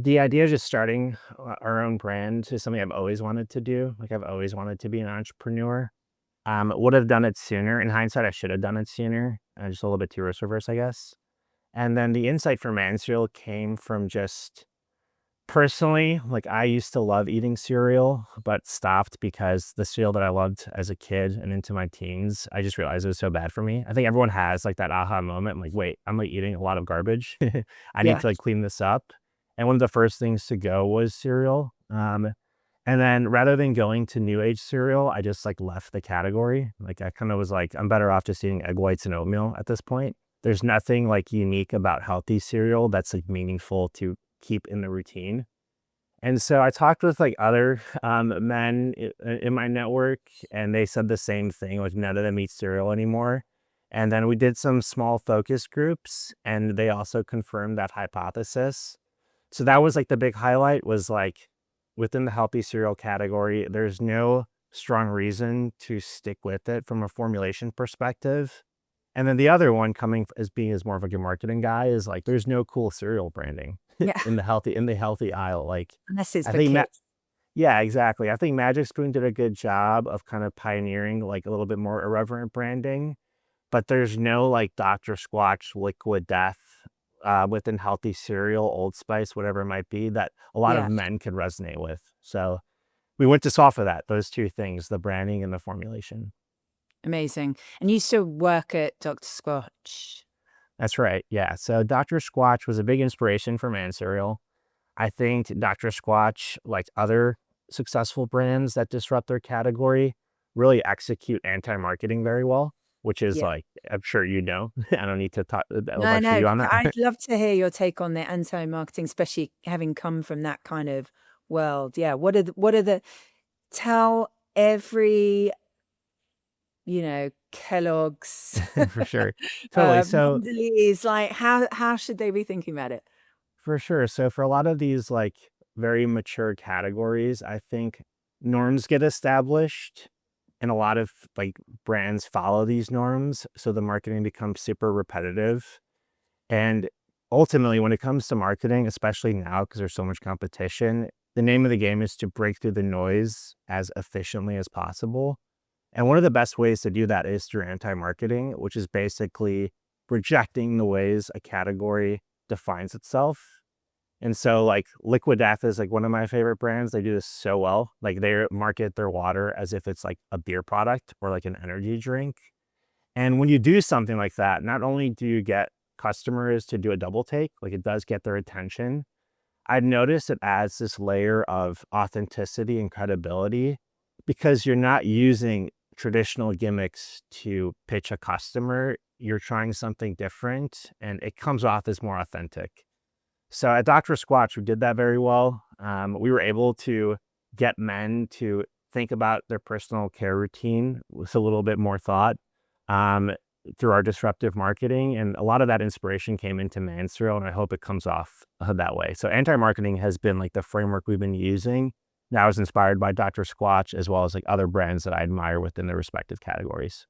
The idea of just starting our own brand is something I've always wanted to do. Like, I've always wanted to be an entrepreneur. Would have done it sooner. In hindsight, I should have done it sooner. Just a little bit too risk averse, I guess. And then the insight for Man Cereal came from just personally, like, I used to love eating cereal, but stopped because the cereal that I loved as a kid and into my teens, I just realized it was so bad for me. I think everyone has like that aha moment. I'm like, wait, I'm like eating a lot of garbage. I need Yeah. to like clean this up. And one of the first things to go was cereal. And then rather than going to new age cereal, I just like left the category. Like I kind of was like, I'm better off just eating egg whites and oatmeal at this point. There's nothing like unique about healthy cereal that's like meaningful to keep in the routine. And so I talked with like other men in my network, and they said the same thing. Like none of them eat cereal anymore. And then we did some small focus groups, and they also confirmed that hypothesis. So that was like the big highlight was like within the healthy cereal category, there's no strong reason to stick with it from a formulation perspective. And then the other one coming as being as more of like a marketing guy is like there's no cool cereal branding Yeah. in the healthy aisle. Like Unless it's I for think kids. yeah, exactly. I think Magic Spoon did a good job of kind of pioneering like a little bit more irreverent branding, but there's no like Dr. Squatch Liquid Death within healthy cereal, Old Spice, whatever it might be, that a lot of Yeah. men could resonate with. So we went to solve for that, those two things, the branding and the formulation. Amazing. And you still work at Dr. Squatch? That's right. Yeah. So Dr. Squatch was a big inspiration for Man Cereal. I think Dr. Squatch, like other successful brands that disrupt their category, really execute anti-marketing very well, which is Yeah. like, I'm sure you know. I don't need to talk No, lecture no. you on that. I'd love to hear your take on the anti-marketing, especially having come from that kind of world. Yeah. What are the tell every, Kellogg's, For sure. Totally. So Mondelez, like how should they be thinking about it? for sure. So for a lot of these like very mature categories, I think norms get established and a lot of like brands follow these norms. So the marketing becomes super repetitive. And ultimately, when it comes to marketing, especially now, because there's so much competition, the name of the game is to break through the noise as efficiently as possible. And one of the best ways to do that is through anti-marketing, which is basically rejecting the ways a category defines itself. And so like Liquid Death is like one of my favorite brands. They do this so well. Like they market their water as if it's like a beer product or like an energy drink. And when you do something like that, not only do you get customers to do a double take, like it does get their attention, I've noticed it adds this layer of authenticity and credibility because you're not using traditional gimmicks to pitch a customer. You're trying something different and it comes off as more authentic. So at Dr. Squatch, we did that very well. We were able to get men to think about their personal care routine with a little bit more thought um, through our disruptive marketing. And a lot of that inspiration came into Man Cereal, and I hope it comes off that way. So anti-marketing has been like the framework we've been using. That was inspired by Dr. Squatch as well as like other brands that I admire within their respective categories.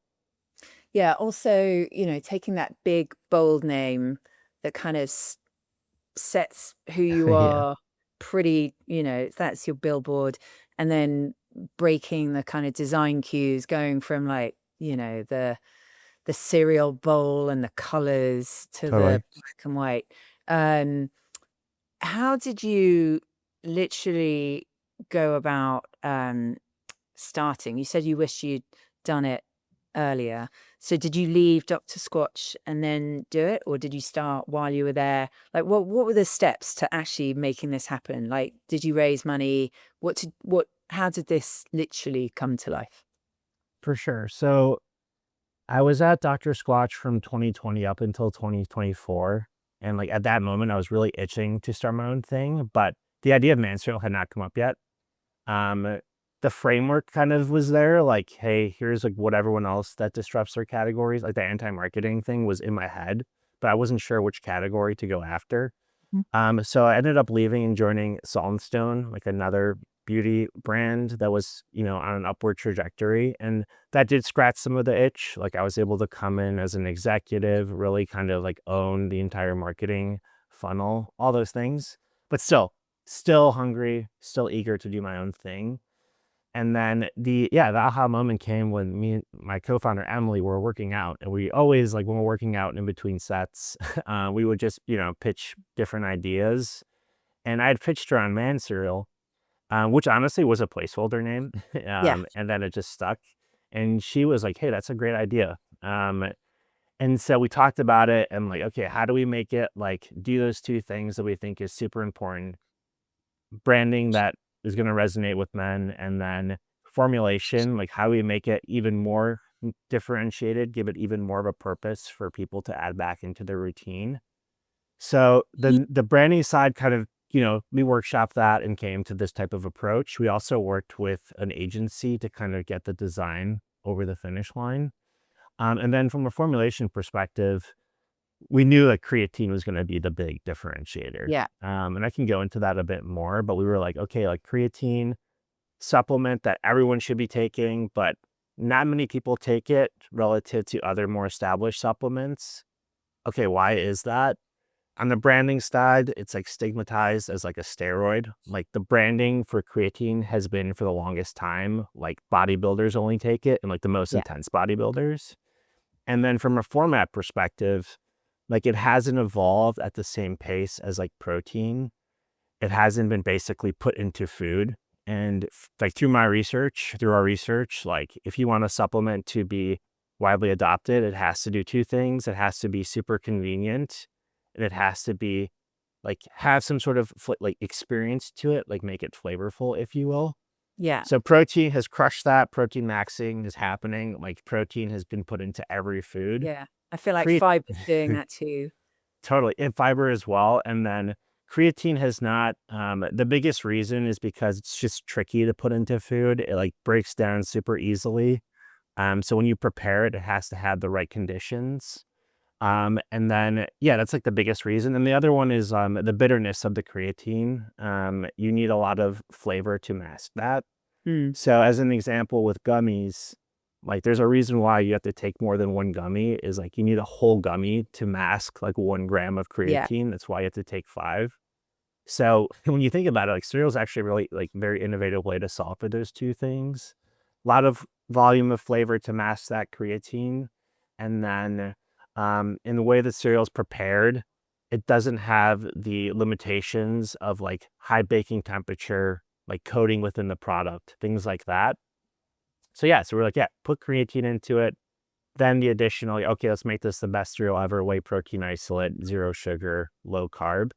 Yeah. Also, taking that big, bold name that kind of sets who you Yeah, are pretty, that's your billboard. And then breaking the kind of design cues, going from like, the cereal bowl and the colors to the totally. black and white. Um, how did you literally go about starting? You said you wish you'd done it earlier. So did you leave Dr. Squatch and then do it, or did you start while you were there? Like, what were the steps to actually making this happen? Like, did you raise money? How did this literally come to life? For sure. So I was at Dr. Squatch from 2020 up until 2024. And like at that moment, I was really itching to start my own thing, but the idea of Man Cereal had not come up yet. Um, the framework kind of was there, like, hey, here's like what everyone else that disrupts their categories, like the anti-marketing thing was in my head, but I wasn't sure which category to go after. Mhm. So I ended up leaving and joining Salt and Stone, like another beauty brand that was, on an upward trajectory. And that did scratch some of the itch. Like I was able to come in as an executive, really kind of like own the entire marketing funnel, all those things. But still, still hungry, still eager to do my own thing. And then the aha moment came when me and my co-founder Emily were working out, and we always, like, when we're working out in between sets, we would just, pitch different ideas. And I had pitched her on Man Cereal, which honestly was a placeholder name, Yeah. and then it just stuck. And she was like, "Hey, that's a great idea." And so we talked about it and like, okay, how do we make it like do those two things that we think is super important? Branding that is going to resonate with men, and then formulation, like how do we make it even more differentiated, give it even more of a purpose for people to add back into their routine. So the branding side kind of, we workshopped that and came to this type of approach. We also worked with an agency to kind of get the design over the finish line. And then from a formulation perspective, we knew that creatine was going to be the big differentiator. Yeah. And I can go into that a bit more, but we were like, okay, like creatine supplement that everyone should be taking, but not many people take it relative to other more established supplements. Okay, why is that? On the branding side, it's like stigmatized as like a steroid. Like the branding for creatine has been for the longest time, like bodybuilders only take it, and like the most Yeah. intense bodybuilders. And then from a format perspective, like it hasn't evolved at the same pace as like protein. It hasn't been basically put into food. And like through our research, like if you want a supplement to be widely adopted, it has to do two things. It has to be super convenient, and it has to be like have some sort of like experience to it, like make it flavorful, if you will. Yeah. So protein has crushed that. Protein maxing is happening. Like protein has been put into every food. Yeah. I feel like Create fiber's doing that too. totally, and fiber as well. And then creatine has not. The biggest reason is because it's just tricky to put into food. It like breaks down super easily. So when you prepare it, it has to have the right conditions. And then that's like the biggest reason. And the other one is the bitterness of the creatine. You need a lot of flavor to mask that. Mm. So as an example with gummies, like there's a reason why you have to take more than one gummy is like you need a whole gummy to mask like 1 gram of Yeah. creatine. That's why you have to take 5. So when you think about it, like cereal is actually really like very innovative way to solve for those two things. A lot of volume of flavor to mask that creatine. And then in the way the cereal is prepared, it doesn't have the limitations of like high baking temperature, like coating within the product, things like that. So so we're like, put creatine into it. Then the additional, okay, let's make this the best cereal ever, whey protein isolate, 0 sugar, low carb.